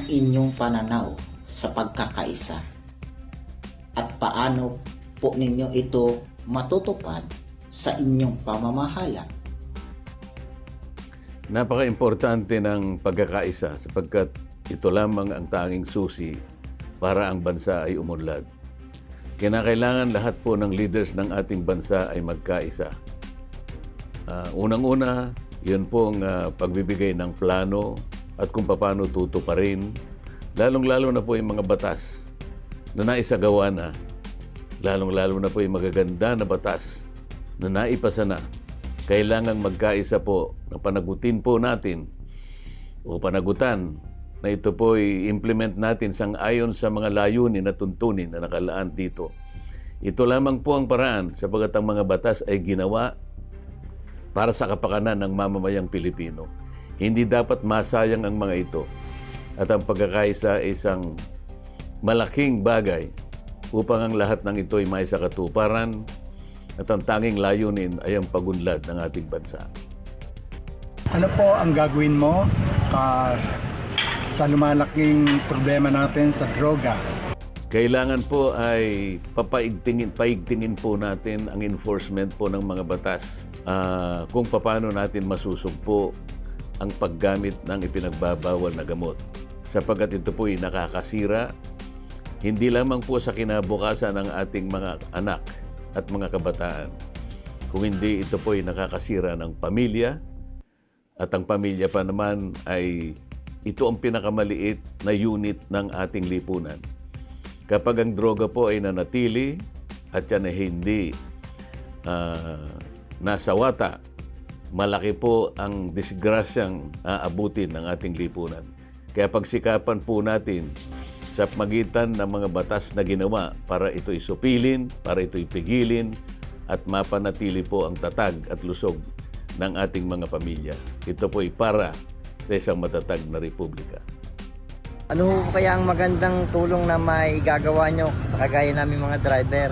inyong pananaw sa pagkakaisa at paano po ninyo ito matutupad sa inyong pamamahala? Napaka-importante ng pagkakaisa sapagkat ito lamang ang tanging susi para ang bansa ay umunlad. Kinakailangan lahat po ng leaders ng ating bansa ay magkaisa. Unang-una, yun pong pagbibigay ng plano at kung paano tutuparin, lalong-lalo na po yung mga batas na naisagawa na, lalong-lalo na po yung magaganda na batas na naipasa na. Kailangan magkaisa po na panagutin po natin o panagutan na ito po i-implement natin sang-ayon sa mga layunin at tuntunin na nakalaan dito. Ito lamang po ang paraan sapagkat ang mga batas ay ginawa para sa kapakanan ng mamamayang Pilipino. Hindi dapat masayang ang mga ito. At ang pagkakaisa ay isang malaking bagay upang ang lahat ng ito ay may sa katuparan at ang tanging layunin ay ang pagunlad ng ating bansa. Ano po ang gagawin mo sa lumalaking problema natin sa droga? Kailangan po ay paigtingin po natin ang enforcement po ng mga batas kung paano natin masusugpo ang paggamit ng ipinagbabawal na gamot. Sapagkat ito po ay nakakasira hindi lamang po sa kinabukasan ng ating mga anak at mga kabataan, kung hindi ito po ay nakakasira ng pamilya at ang pamilya pa naman ay ito ang pinakamaliit na unit ng ating lipunan. Kapag ang droga po ay nanatili at yan ay hindi nasawata, malaki po ang disgrasyang aabutin ng ating lipunan. Kaya pagsikapan po natin sa magitan ng mga batas na ginawa para ito'y supilin, para ito'y pigilin, at mapanatili po ang tatag at lusog ng ating mga pamilya. Ito po'y para sa isang matatag na republika. Ano kaya ang magandang tulong na may gagawa nyo sa kagaya namin mga driver?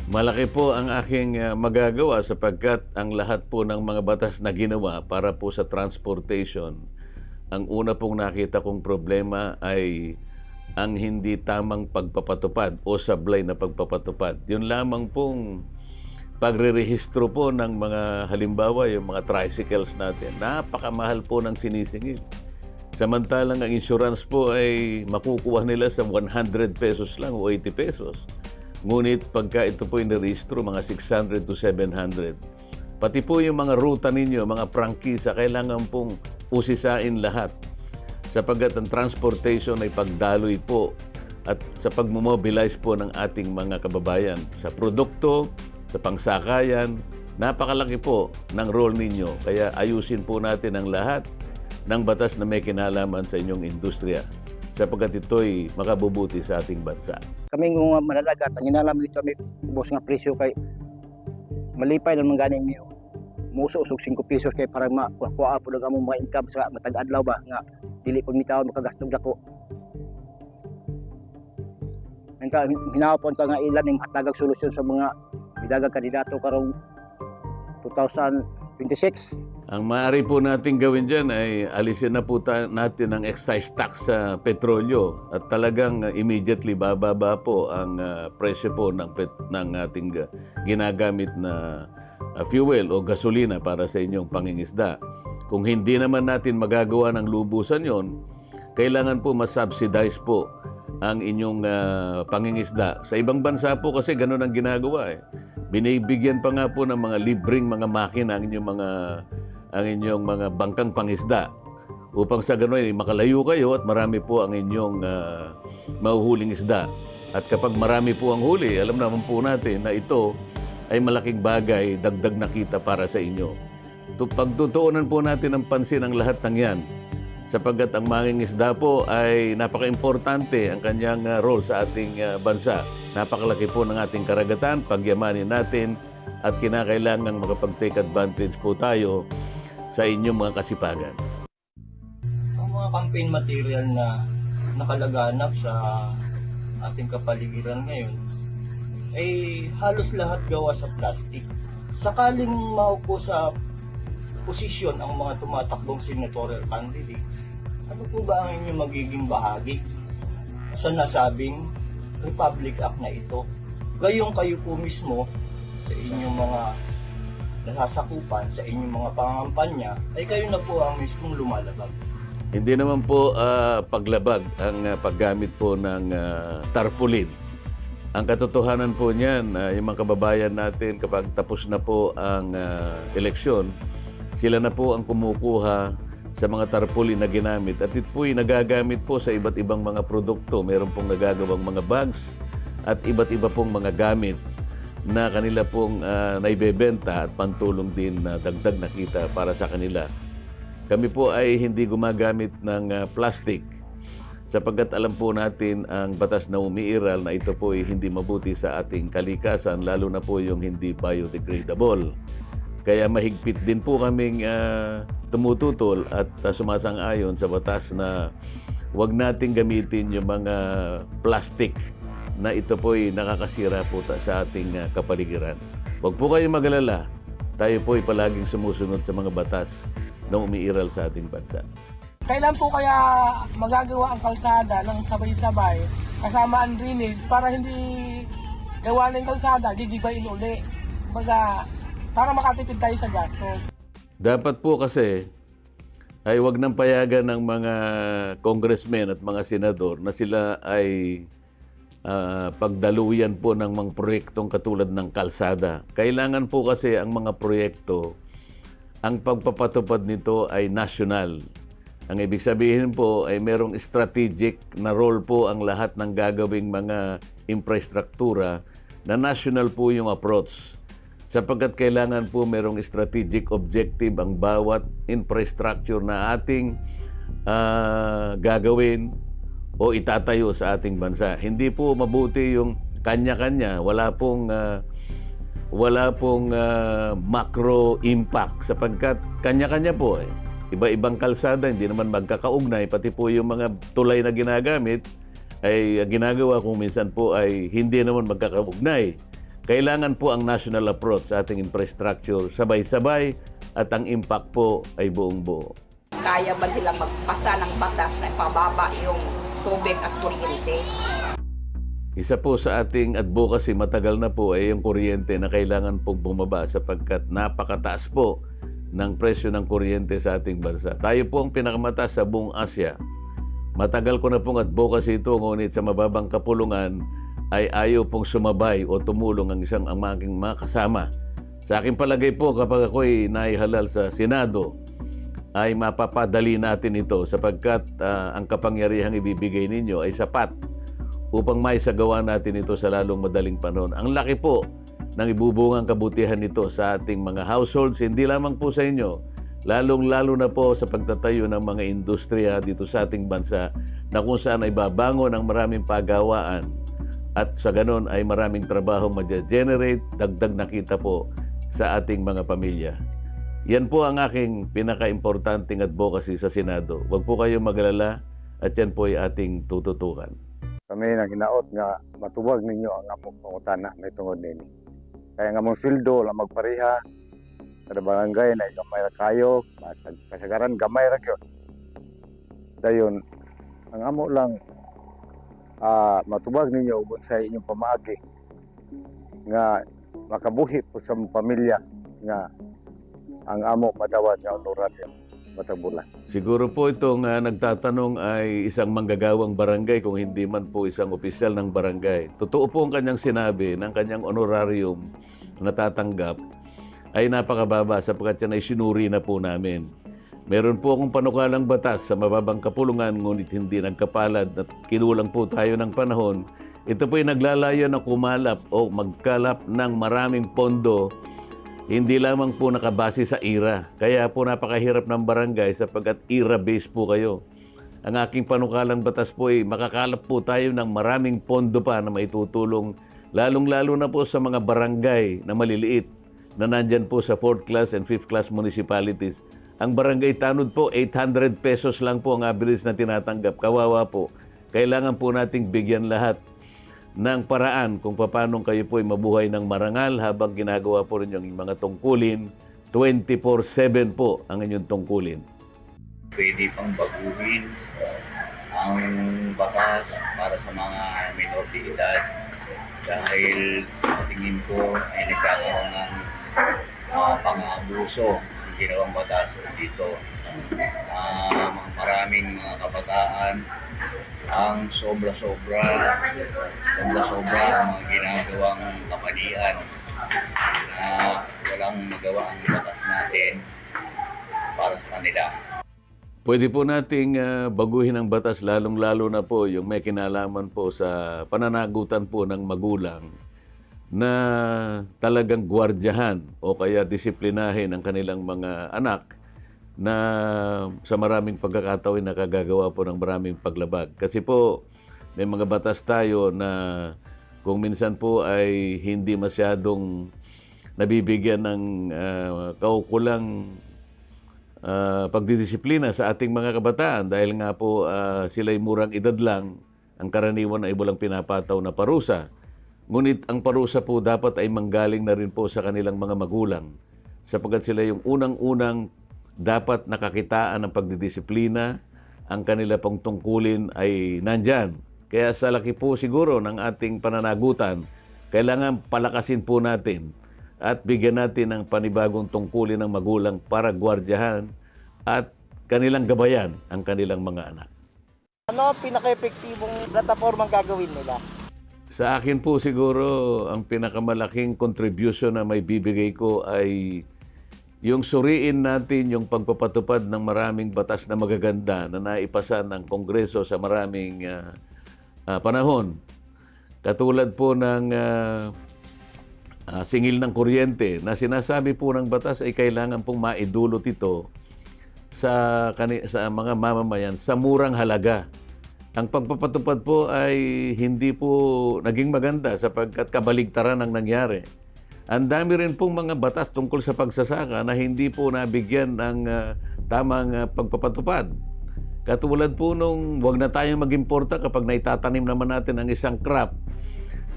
Malaki po ang aking magagawa sapagkat ang lahat po ng mga batas na ginawa para po sa transportation, ang una pong nakita kong problema ay ang hindi tamang pagpapatupad o sablay na pagpapatupad. Yun lamang pong pagrerehistro po ng mga halimbawa, yung mga tricycles natin. Napakamahal po ng sinisingil. Samantalang ang insurance po ay makukuha nila sa 100 pesos lang o 80 pesos. Ngunit pagka ito po inirehistro, mga 600 to 700. Pati po yung mga ruta ninyo, mga prangkisa, kailangan pong usisain lahat. Sapagkat ang transportation ay pagdaloy po at sa pagmomobilize po ng ating mga kababayan sa produkto, sa pangsakayan, napakalaki po ng role ninyo. Kaya ayusin po natin ang lahat ng batas na may kinalaman sa inyong industriya sapagkat ito'y makabubuti sa ating bansa. Kaming mga malalagat, ang inalam dito may ubos nga presyo kay malipay naman ganing niyo. Muso usog 5 pesos kay para makuha po ng among mga income sa matag adlaw ba nga dili pag mitawon makagastog dako. Enta hinapon ta nga ilan ning hatagag solusyon sa mga midagag kandidato karong 2026. Ang maaari po natin gawin dyan ay alisin na po natin ang excise tax sa petrolyo at talagang immediately bababa po ang presyo po ng ating ginagamit na fuel o gasolina para sa inyong pangingisda. Kung hindi naman natin magagawa ng lubusan yon, kailangan po mas-subsidize po ang inyong pangingisda. Sa ibang bansa po kasi ganun ang ginagawa eh. Binibigyan pa nga po ng mga libreng mga makina ang inyong mga bangkang pangisda upang sa gano'n ay makalayo kayo at marami po ang inyong mahuhuling isda. At kapag marami po ang huli, alam naman po natin na ito ay malaking bagay, dagdag na kita para sa inyo. Pagtutuunan po natin ng pansin ang lahat ng yan sapagkat ang mangingisda po ay napaka-importante ang kanyang role sa ating bansa. Napakalaki po ng ating karagatan, pagyamanin natin at kinakailangang makapag-take advantage po tayo sa inyong mga kasipagan. Ang mga campaign material na nakalaganap sa ating kapaligiran ngayon ay halos lahat gawa sa plastic. Sakaling maupo sa posisyon ang mga tumatakbong senatorial candidates, Ano po ba ang inyong magiging bahagi sa nasabing Republic Act na ito? Gayong kayo po mismo sa inyong mga nasasakupan, sa inyong mga pangangampanya, ay kayo na po ang mismong lumalabag. Hindi naman po paglabag ang paggamit po ng tarpaulin. Ang katotohanan po niyan, yung mga kababayan natin kapag tapos na po ang eleksyon, sila na po ang kumukuha sa mga tarpaulin na ginamit at ito po'y nagagamit po sa iba't ibang mga produkto. Meron pong nagagawang mga bags at iba't iba pong mga gamit na kanila pong naibebenta at pantulong din na dagdag na kita para sa kanila. Kami po ay hindi gumagamit ng plastic sapagkat alam po natin ang batas na umiiral na ito po ay hindi mabuti sa ating kalikasan, lalo na po yung hindi biodegradable. Kaya mahigpit din po kaming tumututol at sumasang-ayon sa batas na huwag nating gamitin yung mga plastic na ito po ay nakakasira po sa ating kapaligiran. Huwag po kayong mag-alala, tayo po ay palaging sumusunod sa mga batas na umiiral sa ating bansa. Kailan po kaya magagawa ang kalsada ng sabay-sabay kasama ang drainage para hindi gawa ng kalsada, gigibain uli? Baga, para makatipid tayo sa gastos. Dapat po kasi ay wag nang payagan ng mga congressmen at mga senador na sila ay pagdaluyan po ng mga proyektong katulad ng kalsada. Kailangan po kasi ang mga proyekto, ang pagpapatupad nito ay national. Ang ibig sabihin po ay merong strategic na role po ang lahat ng gagawing mga infrastruktura na national po yung approach. Sapagkat kailangan po merong strategic objective ang bawat infrastructure na ating gagawin o itatayo sa ating bansa. Hindi po mabuti yung kanya-kanya, wala pong macro impact sapagkat kanya-kanya po eh. Iba-ibang kalsada, hindi naman magkakaugnay, pati po yung mga tulay na ginagamit ay ginagawa kung minsan po ay hindi naman magkakaugnay. Kailangan po ang national approach sa ating infrastructure, sabay-sabay at ang impact po ay buong-buo. Kaya ba silang magpasa ng batas na ipababa yung tubig at kuryente? Isa po sa ating advocacy matagal na po ay yung kuryente na kailangan pong bumaba sapagkat napakataas po ng presyo ng kuryente sa ating bansa. Tayo po ang pinakamataas sa buong Asia. Matagal ko na pong advocacy ito, ngunit sa mababang kapulungan ay ayaw pong sumabay o tumulong ang aking mga kasama. Sa aking palagay po, kapag ako'y naihalal sa Senado, ay mapapadali natin ito sapagkat ang kapangyarihang ibibigay ninyo ay sapat upang maisagawa natin ito sa lalong madaling panahon. Ang laki po ng ibubungang kabutihan nito sa ating mga households, hindi lamang po sa inyo, lalong-lalo na po sa pagtatayo ng mga industriya dito sa ating bansa na kung saan ay babangon ang maraming pagawaan at sa ganon ay maraming trabaho ma-generate, dagdag na kita po sa ating mga pamilya. Yan po ang aking pinaka-importanting advocacy sa Senado. Huwag po kayong mag-alala at yan po ay ating tututukan. Kami nang hinaot nga matubag ninyo ang among pangutana may tungod nini. Kaya nga mong sildo lang magpareha kada barangay na gamay ra kayo, kasagaran gamay ra gyud. Dayon ang amo lang matubag ninyo ubod sa inyong pamaagi nga makabuhi po sa pamilya nga ang amo madawat nga honoraryo matag bulan. Siguro po itong nagtatanong ay isang manggagawang barangay kung hindi man po isang opisyal ng barangay. Totoo po ang kanyang sinabi ng kanyang honorarium na tatanggap ay napakababa sapagkat yan ay sinuri na po namin. Meron po akong panukalang batas sa mababang kapulungan ngunit hindi nagkapalad at kinulang po tayo ng panahon. Ito po ay naglalayo na kumalap o magkalap ng maraming pondo. Hindi lamang po nakabase sa IRA. Kaya po napakahirap ng barangay sapagkat IRA-based po kayo. Ang aking panukalang batas po ay makakalap po tayo ng maraming pondo pa na maitutulong lalong-lalo na po sa mga barangay na maliliit na nandyan po sa 4th class and 5th class municipalities. Ang barangay tanod po, 800 pesos lang po ang average na tinatanggap. Kawawa po. Kailangan po nating bigyan lahat ng paraan kung paano kayo po ay mabuhay ng marangal habang ginagawa po rin yung mga tungkulin. 24/7 po ang inyong tungkulin. pwede pang baguhin ang batas para sa mga minor de edad dahil sa tingin ko ay nagkakaroon ng pang-abuso ng ginawang batas dito. Maraming mga kabataan ang sobra-sobra ang mga ginagawang kamalian na walang magawa ang batas natin para sa kanila. Pwede po nating baguhin ang batas, lalong-lalo na po yung may kinalaman po sa pananagutan po ng magulang na talagang gwardyahan o kaya disiplinahin ang kanilang mga anak na sa maraming pagkakataon nakagagawa po ng maraming paglabag. Kasi po may mga batas tayo na kung minsan po ay hindi masyadong nabibigyan ng kaukulang pagdidisiplina sa ating mga kabataan dahil nga po sila'y murang edad lang, ang karaniwan ay walang pinapataw na parusa. Ngunit ang parusa po dapat ay manggaling na rin po sa kanilang mga magulang sapagkat sila yung unang-unang dapat nakakitaan ng pagdidisiplina, ang kanila pong tungkulin ay nandyan. Kaya sa laki po siguro ng ating pananagutan, kailangan palakasin po natin at bigyan natin ng panibagong tungkulin ng magulang para gwardyahan at kanilang gabayan ang kanilang mga anak. Ano ang pinaka-epektibong platapormang gagawin nila? Sa akin po siguro, ang pinakamalaking contribution na may bibigay ko ay yung suriin natin yung pagpapatupad ng maraming batas na magaganda na naipasa ng Kongreso sa maraming panahon. Katulad po ng singil ng kuryente na sinasabi po ng batas ay kailangan pong maidulot ito sa mga mamamayan sa murang halaga. Ang pagpapatupad po ay hindi po naging maganda sapagkat kabaligtaran ang nangyari. Ang dami rin pong mga batas tungkol sa pagsasaka na hindi po nabigyan ng tamang pagpapatupad. Katulad po nung huwag na tayong mag-importa kapag naitatanim naman natin ang isang crop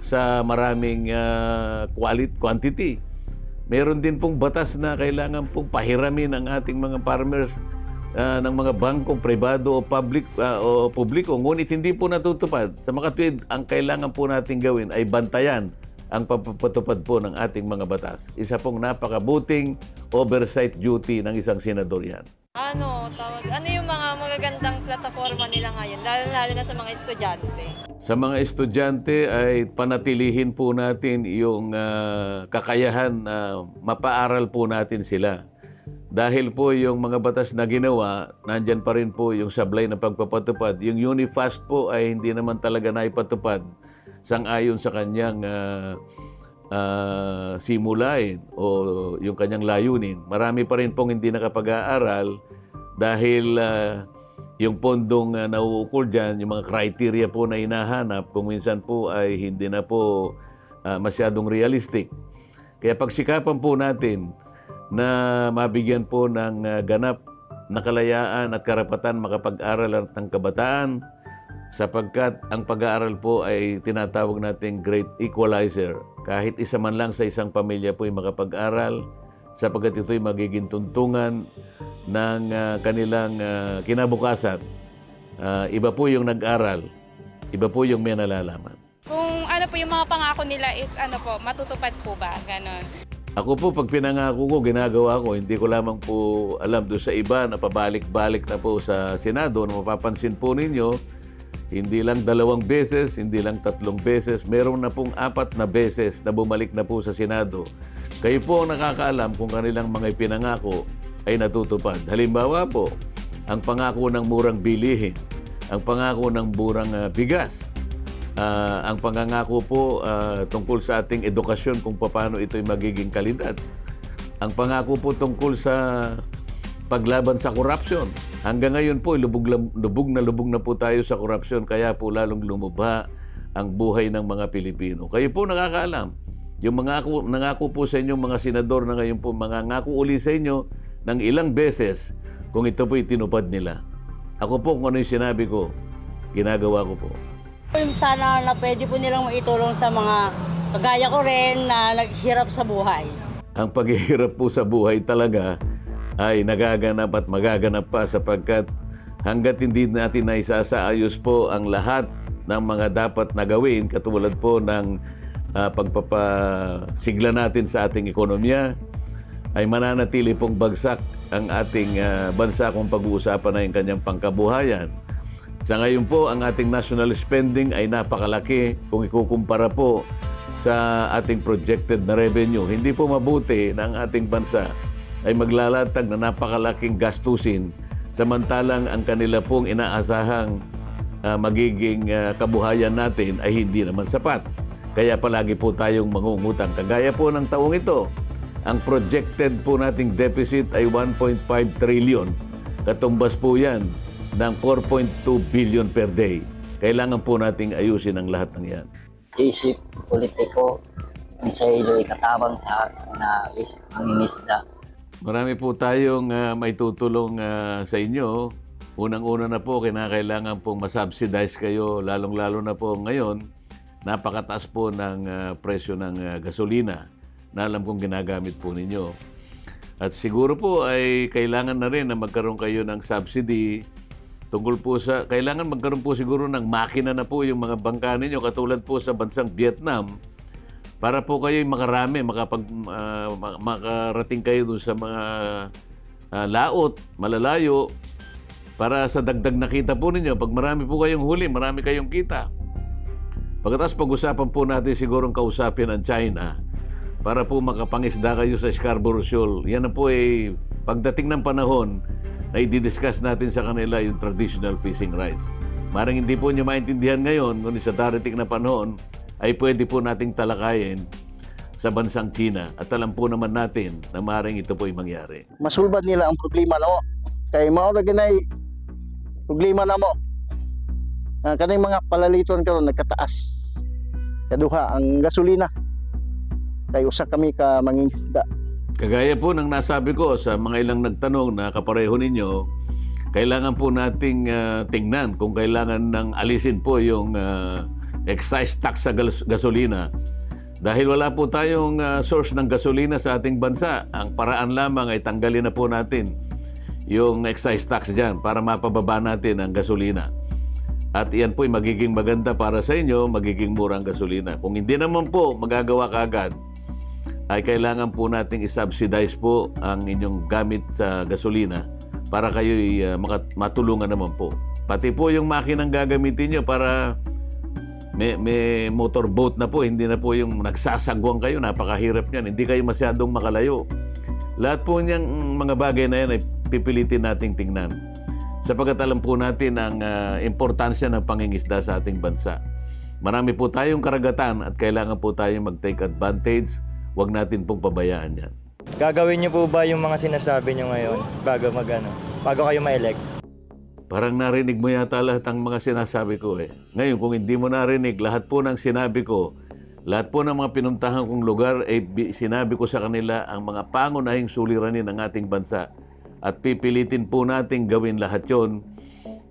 sa maraming quantity. Meron din pong batas na kailangan pong pahiramin ang ating mga farmers ng mga bangko, pribado o publiko. Ngunit hindi po natutupad. Sa makatwid, ang kailangan po natin gawin ay bantayan ang pagpapatupad po ng ating mga batas. Isa pong napakabuting oversight duty ng isang senador yan. Ano yung mga magagandang plataforma nila ngayon, lalo na sa mga estudyante? Sa mga estudyante ay panatilihin po natin yung kakayahan na mapaaral po natin sila. Dahil po yung mga batas na ginawa, nandyan pa rin po yung sablay na pagpapatupad. Yung Unifast po ay hindi naman talaga naipatupad sang-ayon sa kanyang simulain o yung kanyang layunin. Marami pa rin pong hindi nakapag-aaral dahil yung pondong nauukol dyan, yung mga criteria po na hinahanap, kung minsan po ay hindi na po masyadong realistic. Kaya pagsikapan po natin na mabigyan po ng ganap na kalayaan at karapatan makapag-aral ng kabataan sapagkat ang pag-aaral po ay tinatawag nating great equalizer. Kahit isa man lang sa isang pamilya po ay makapag-aral sapagkat ito'y magiging tuntungan ng kanilang kinabukasan. Iba po yung nag-aral, iba po yung may nalalaman. Kung ano po yung mga pangako nila is matutupad po ba? Ganon. Ako po, pag pinangako ko, ginagawa ko. Hindi ko lamang po alam doon sa iba na pabalik-balik na po sa Senado. Na mapapansin po ninyo, hindi lang 2 beses, hindi lang 3 beses, meron na pong 4 na beses na bumalik na po sa Senado. Kayo po ang nakakaalam kung kanilang mga ipinangako ay natutupad. Halimbawa po, ang pangako ng murang bilihin, ang pangako ng murang bigas, ang pangangako po tungkol sa ating edukasyon kung paano ito'y magiging kalidad. Ang pangako po tungkol sa paglaban sa korupsyon. Hanggang ngayon po, lubog na po tayo sa korupsyon, kaya po lalong lumubha ang buhay ng mga Pilipino. Kayo po nakakaalam. Yung nangako po sa inyo mga senador na ngayon po, mangangako uli sa inyo ng ilang beses kung ito po itinupad nila. Ako po, kung ano yung sinabi ko, ginagawa ko po. Sana na pwede po nilang maitulong sa mga kagaya ko rin na naghirap sa buhay. Ang paghihirap po sa buhay talaga ay nagaganap at magaganap pa, sapagkat hanggat hindi natin naisasaayos po ang lahat ng mga dapat na gawin, katulad po ng pagpapasigla natin sa ating ekonomiya, ay mananatili pong bagsak ang ating bansa kung pag-uusapan na yung kanyang pangkabuhayan. Sa ngayon po, ang ating national spending ay napakalaki kung ikukumpara po sa ating projected na revenue. Hindi po mabuti na ang ating bansa ay maglalatag na napakalaking gastusin, samantalang ang kanila pong inaasahang magiging kabuhayan natin ay hindi naman sapat. Kaya palagi po tayong mangungutang. Kagaya po ng taong ito, ang projected po nating deficit ay 1.5 trillion. Katumbas po yan ng 4.2 billion per day. Kailangan po nating ayusin ang lahat ng yan. Isip politiko ang sa ilo ikatabang sa na isip mangingisda. Marami po tayong may tutulong sa inyo. Unang-una na po, kinakailangan pong masubsidize kayo, lalong-lalo na po ngayon, napakataas po ng presyo ng gasolina na alam kong ginagamit po ninyo. At siguro po ay kailangan na rin na magkaroon kayo ng subsidy tungkol po sa, kailangan magkaroon po siguro ng makina na po yung mga bangka ninyo, katulad po sa bansang Vietnam, para po kayo makarami, makarating kayo dun sa mga laot, malalayo, para sa dagdag na kita po ninyo. Pag marami po kayong huli, marami kayong kita. Pagkatapos pag-usapan po natin sigurong kausapin ang China para po makapangisda kayo sa Scarborough Shoal. Yan na po ay pagdating ng panahon ay didiscuss natin sa kanila yung traditional fishing rights. Marang hindi po nyo maintindihan ngayon, ngunit sa darating na panahon ay pwede po nating talakayin sa bansang China. At alam po naman natin na maaaring ito po ay mangyari. Masulbad nila ang problema na mo. Kaya mao na ganay problema na mo. Kaning mga palaliton karon nagkataas. Kaduha ang gasolina. Kay usa kami ka mangingisda. Kagaya po ng nasabi ko sa mga ilang nagtanong na kapareho ninyo, kailangan po nating tingnan kung kailangan ng alisin po yung excise tax sa gasolina. Dahil wala po tayong source ng gasolina sa ating bansa, ang paraan lamang ay tanggalin na po natin yung excise tax dyan para mapababa natin ang gasolina. At iyan po ay magiging maganda para sa inyo, magiging mura ang gasolina. Kung hindi naman po magagawa kaagad, ay kailangan po nating isubsidize po ang inyong gamit sa gasolina para kayo matulungan naman po. Pati po yung makinang gagamitin nyo para may motorboat na po, hindi na po yung nagsasagwang kayo, napakahirap niyan, hindi kayo masyadong makalayo. Lahat po niyang mga bagay na yan ay pipilitin nating tingnan. Sapagkat alam po natin ang importansya ng pangingisda sa ating bansa. Marami po tayong karagatan at kailangan po tayong mag-take advantage. Huwag natin pong pabayaan yan. Gagawin niyo po ba yung mga sinasabi niyo ngayon bago kayo ma-elect? Parang narinig mo yata lahat ang mga sinasabi ko eh. Ngayon, kung hindi mo narinig, lahat po ng sinabi ko, lahat po ng mga pinuntahan kong lugar, ay sinabi ko sa kanila ang mga pangunahing suliranin ng ating bansa. At pipilitin po natin gawin lahat yon.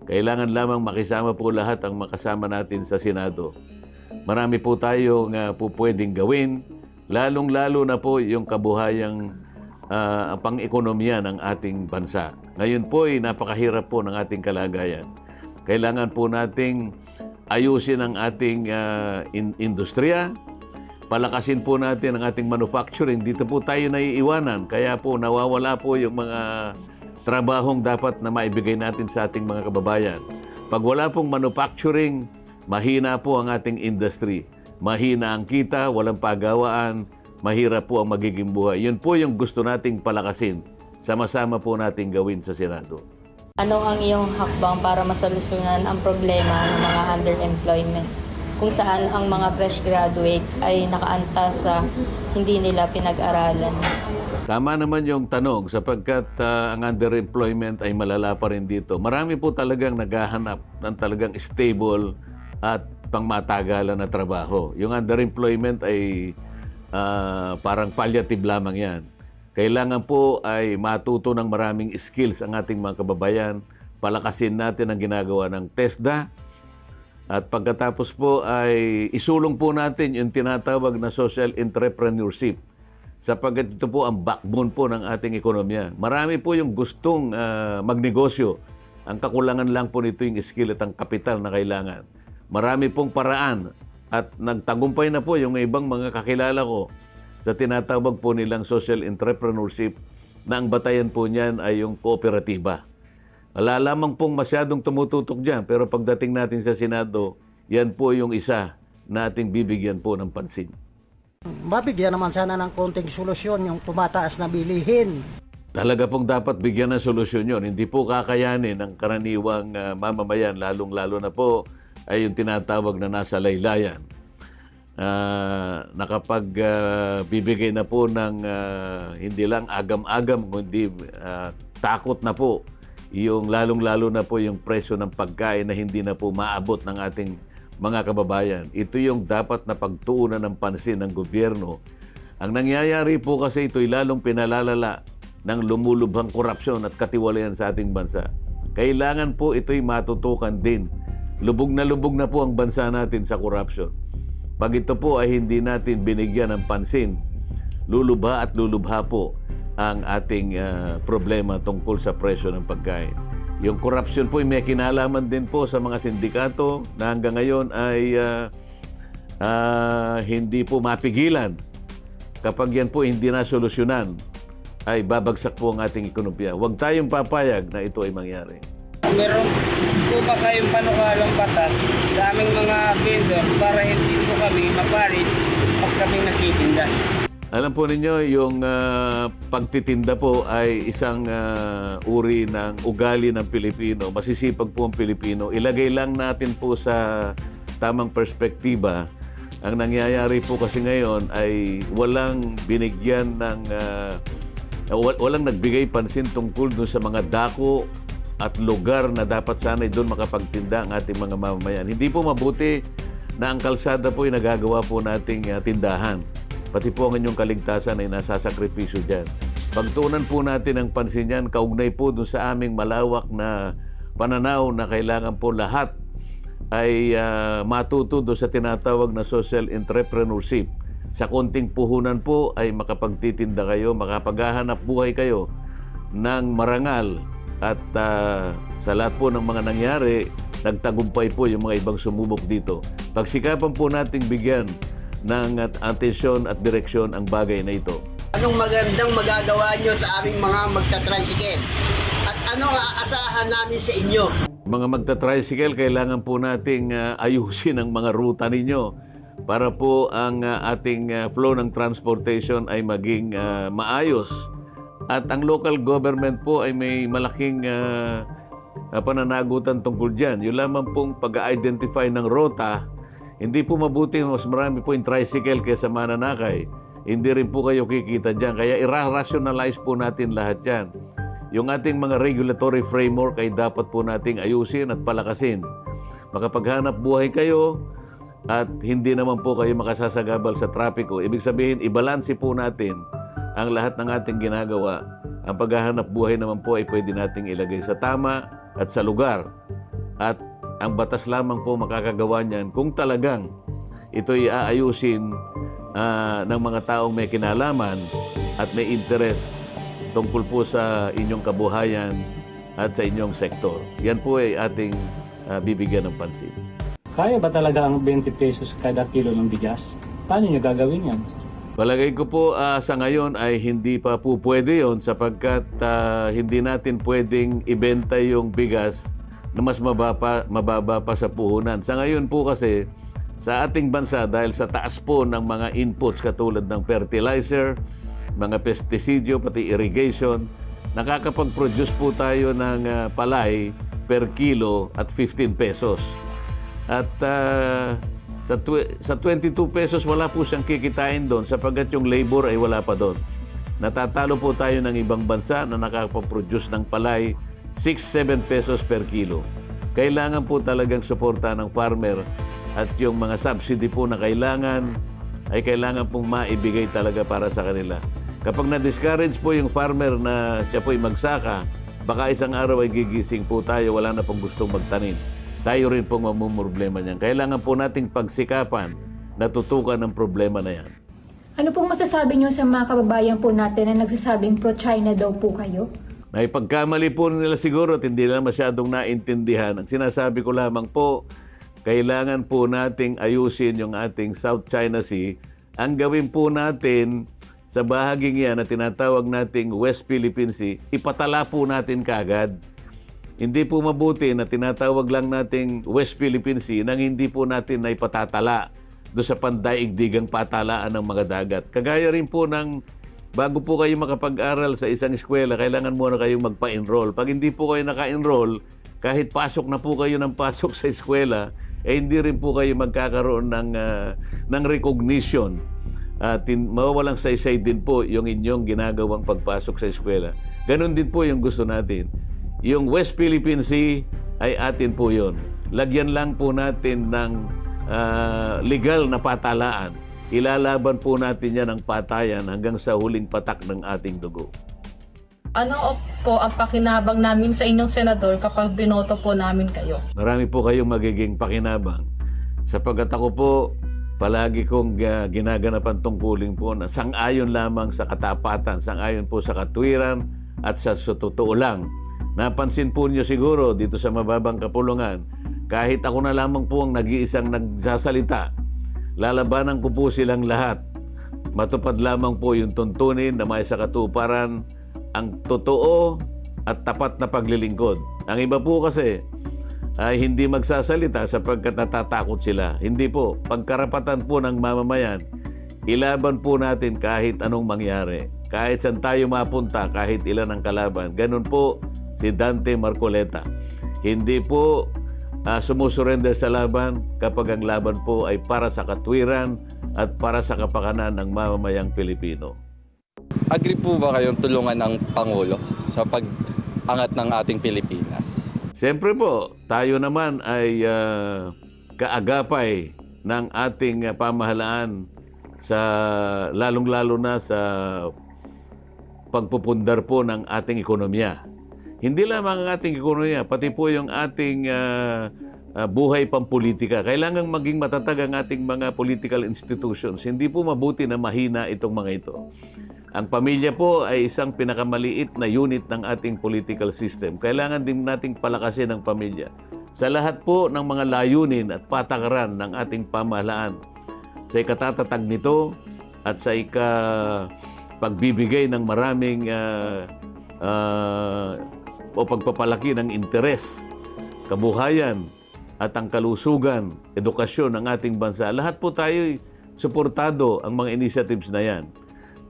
Kailangan lamang makisama po lahat ang makasama natin sa Senado. Marami po tayong po pwedeng gawin, lalong-lalo na po yung kabuhayang pang-ekonomiya ng ating bansa. Ngayon po ay napakahirap po ng ating kalagayan. Kailangan po nating ayusin ang ating industriya, palakasin po natin ang ating manufacturing. Dito po tayo naiiwanan, kaya po nawawala po yung mga trabahong dapat na maibigay natin sa ating mga kababayan. Pag wala pong manufacturing, mahina po ang ating industry. Mahina ang kita, walang pagawaan, mahirap po ang magiging buhay. Yun po yung gusto nating palakasin. Sama-sama po nating gawin sa Senado. Ano ang iyong hakbang para masolusyonan ang problema ng mga underemployment? Kung saan ang mga fresh graduate ay nakaantas sa hindi nila pinag-aralan. Tama naman yung tanong sapagkat ang underemployment ay malala pa rin dito. Marami po talagang naghahanap ng talagang stable at pangmatagalan na trabaho. Yung underemployment ay parang palliative lamang yan. Kailangan po ay matuto ng maraming skills ang ating mga kababayan. Palakasin natin ang ginagawa ng TESDA. At pagkatapos po ay isulong po natin yung tinatawag na social entrepreneurship sapagkat ito po ang backbone po ng ating ekonomiya. Marami po yung gustong magnegosyo. Ang kakulangan lang po nito yung skill at ang kapital na kailangan. Marami pong paraan at nagtagumpay na po yung ibang mga kakilala ko sa tinatawag po nilang social entrepreneurship na ang batayan po niyan ay yung kooperatiba. Wala lamang pong masyadong tumututok dyan, pero pagdating natin sa Senado, yan po yung isa na ating bibigyan po ng pansin. Mabigyan naman sana ng konting solusyon yung tumataas na bilihin. Talaga pong dapat bigyan ng solusyon yun. Hindi po kakayanin ng karaniwang mamamayan, lalong-lalo na po ay yung tinatawag na nasa laylayan. Bibigay na po ng hindi lang agam-agam, kundi takot na po yung lalong-lalo na po yung presyo ng pagkain na hindi na po maabot ng ating mga kababayan. Ito yung dapat na pagtuunan ng pansin ng gobyerno. Ang nangyayari po kasi ito'y lalong pinalalala ng lumulubhang korupsyon at katiwalian sa ating bansa. Kailangan po ito'y matutukan din. Lubog na po ang bansa natin sa korupsyon. Pag ito po ay hindi natin binigyan ng pansin, lulubha at lulubha po ang ating problema tungkol sa presyo ng pagkain. Yung korupsyon po ay may kinalaman din po sa mga sindikato na hanggang ngayon ay hindi po mapigilan. Kapag yan po hindi na solusyonan, ay babagsak po ang ating ekonomiya. Huwag tayong papayag na ito ay mangyari. Meron po ba kayong panukalang batas sa aming mga vendor para hindi po kami maparis pag kami nagtitinda? Alam po ninyo, yung pagtitinda po ay isang uri ng ugali ng Pilipino. Masisipag po ang Pilipino. Ilagay lang natin po sa tamang perspektiba. Ang nangyayari po kasi ngayon ay walang binigyan ng walang nagbigay pansin tungkol dun sa mga dako at lugar na dapat sana'y doon makapagtinda ang ating mga mamamayan. Hindi po mabuti na ang kalsada po ay nagagawa po nating tindahan. Pati po ang inyong kaligtasan ay nasasakripisyo dyan. Pagtuunan po natin ang pansin yan, kaugnay po doon sa aming malawak na pananaw na kailangan po lahat ay matuto doon sa tinatawag na social entrepreneurship. Sa konting puhunan po ay makapagtitinda kayo, makapaghahanap buhay kayo ng marangal. At sa lahat po ng mga nangyari, nagtagumpay po yung mga ibang sumubok dito. Pagsikapan po nating bigyan ng atensyon at direksyon ang bagay na ito. Anong magandang magagawa nyo sa aming mga magta-tricycle? At ano ang aasahan namin sa inyo? Mga magta-tricycle, kailangan po nating ayusin ang mga ruta ninyo para po ang ating flow ng transportation ay maging maayos. At ang local government po ay may malaking pananagutan tungkol dyan. Yung lamang pong pag-identify ng rota, hindi po mabuti, mas marami po yung tricycle kaysa mananakay. Hindi rin po kayo kikita dyan. Kaya i-rationalize po natin lahat yan. Yung ating mga regulatory framework ay dapat po nating ayusin at palakasin. Makapaghanap buhay kayo at hindi naman po kayo makasasagabal sa trapiko. Ibig sabihin, ibalansi po natin ang lahat ng ating ginagawa. Ang paghahanap buhay naman po ay pwede nating ilagay sa tama at sa lugar. At ang batas lamang po makakagawa niyan kung talagang ito'y aayusin ng mga taong may kinalaman at may interes tungkol po sa inyong kabuhayan at sa inyong sektor. Yan po ay ating bibigyan ng pansin. Kaya ba talaga ang 20 pesos kada kilo ng bigas? Paano niyo gagawin yan? Palagay ko po sa ngayon ay hindi pa po pwede yon sapagkat hindi natin pwedeng ibenta yung bigas na mas mababa pa sa puhunan. Sa ngayon po kasi sa ating bansa dahil sa taas po ng mga inputs katulad ng fertilizer, mga pestisidyo, pati irrigation, nakakapag-produce po tayo ng palay per kilo at 15 pesos. At sa 22 pesos wala po siyang kikitain doon sapagkat yung labor ay wala pa doon. Natatalo po tayo ng ibang bansa na nakakapag-produce ng palay 6-7 pesos per kilo. Kailangan po talagang suporta ng farmer at yung mga subsidy po na kailangan ay kailangan pong maibigay talaga para sa kanila. Kapag na-discourage po yung farmer na siya po'y magsaka, baka isang araw ay gigising po tayo, wala na pong gustong magtanim. Tayo rin pong mamumroblema niyan. Kailangan po nating pagsikapan na tutukan ang problema na yan. Ano pong masasabi niyo sa mga kababayan po natin na nagsasabing pro-China daw po kayo? Naipagkamali po nila siguro at hindi nila masyadong naintindihan. Ang sinasabi ko lamang po, kailangan po nating ayusin yung ating South China Sea. Ang gawin po natin sa bahaging yan na tinatawag nating West Philippine Sea, ipatala po natin kagad. Hindi po mabuti na tinatawag lang nating West Philippine Sea nang hindi po natin na ipatatala do sa pandaigdigang patalaan ng mga dagat. Kagaya rin po ng bago po kayo makapag-aral sa isang eskwela, kailangan muna kayong magpa-enroll. Pag hindi po kayo naka-enroll, kahit pasok na po kayo ng pasok sa eskwela, hindi rin po kayo magkakaroon ng recognition. At mawawalang saysay din po yung inyong ginagawang pagpasok sa eskwela. Ganon din po yung gusto natin. Yung West Philippine Sea ay atin po yun. Lagyan lang po natin ng legal na patalaan. Ilalaban po natin yan ng patayan hanggang sa huling patak ng ating dugo. Ano po ang pakinabang namin sa inyong senador kapag binoto po namin kayo? Marami po kayong magiging pakinabang. Sapagkat ako po, palagi kong ginaganapan tungkulin po na sang-ayon lamang sa katapatan, sang-ayon po sa katwiran at sa totoo lang. Napansin po niyo siguro dito sa mababang kapulungan, kahit ako na lamang po ang nag-iisang nagsasalita, lalabanan ko po silang lahat. Matupad lamang po yung tuntunin na may sa katuparan ang totoo at tapat na paglilingkod. Ang iba po kasi ay hindi magsasalita sapagkat natatakot sila. Hindi po. Pagkarapatan po ng mamamayan, ilaban po natin kahit anong mangyari. Kahit saan tayo mapunta, kahit ilan ang kalaban. Ganun po si Dante Marcoleta. Hindi po sumusurrender sa laban kapag ang laban po ay para sa katwiran at para sa kapakanan ng mamamayang Pilipino. Agree po ba kayong tulungan ng Pangulo sa pag-angat ng ating Pilipinas? Siyempre po, tayo naman ay kaagapay ng ating pamahalaan sa lalong-lalo na sa pagpupundar po ng ating ekonomiya. Hindi lamang ang ating ekonomiya, pati po yung ating buhay pampolitika. Kailangang maging matatag ang ating mga political institutions. Hindi po mabuti na mahina itong mga ito. Ang pamilya po ay isang pinakamaliit na unit ng ating political system. Kailangan din nating palakasin ang pamilya. Sa lahat po ng mga layunin at patakaran ng ating pamahalaan, sa ikatatatag nito at sa pagbibigay ng maraming o pagpapalaki ng interes, kabuhayan at ang kalusugan, edukasyon ng ating bansa. Lahat po tayo suportado ang mga initiatives na yan.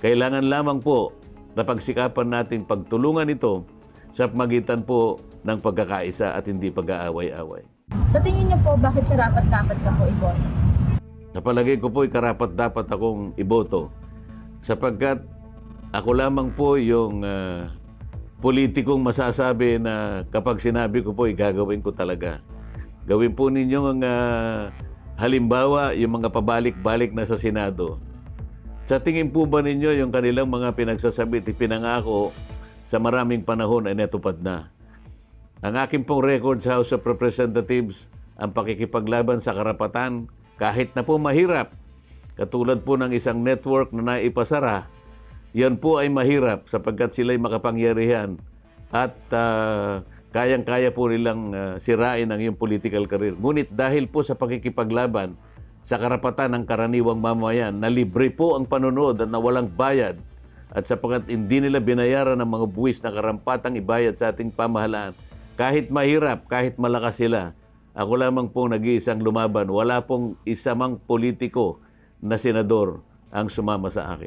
Kailangan lamang po na pagsikapan natin pagtulungan ito sa magitan po ng pagkakaisa at hindi pag-aaway-away. Sa tingin niyo po, bakit karapat-dapat ka po iboto? Sa palagay ko po, karapat-dapat akong iboto sapagkat ako lamang po yung politikong masasabi na kapag sinabi ko po, gagawin ko talaga. Gawin po ninyo ang halimbawa, yung mga pabalik-balik na sa Senado. Sa tingin po ba ninyo yung kanilang mga pinagsasabi at pinangako sa maraming panahon ay natupad na? Ang aking pong record sa House of Representatives, ang pakikipaglaban sa karapatan, kahit na po mahirap, katulad po ng isang network na naipasara, yan po ay mahirap sapagkat sila'y makapangyarihan at kayang-kaya po nilang sirain ang iyong political career. Ngunit dahil po sa pakikipaglaban sa karapatan ng karaniwang mamayan, na libre po ang panonood at na walang bayad, at sapagkat hindi nila binayaran ng mga buwis na karampatang ibayad sa ating pamahalaan, kahit mahirap, kahit malakas sila, ako lamang pong nag-iisang lumaban. Wala pong isamang politiko na senador ang sumama sa akin.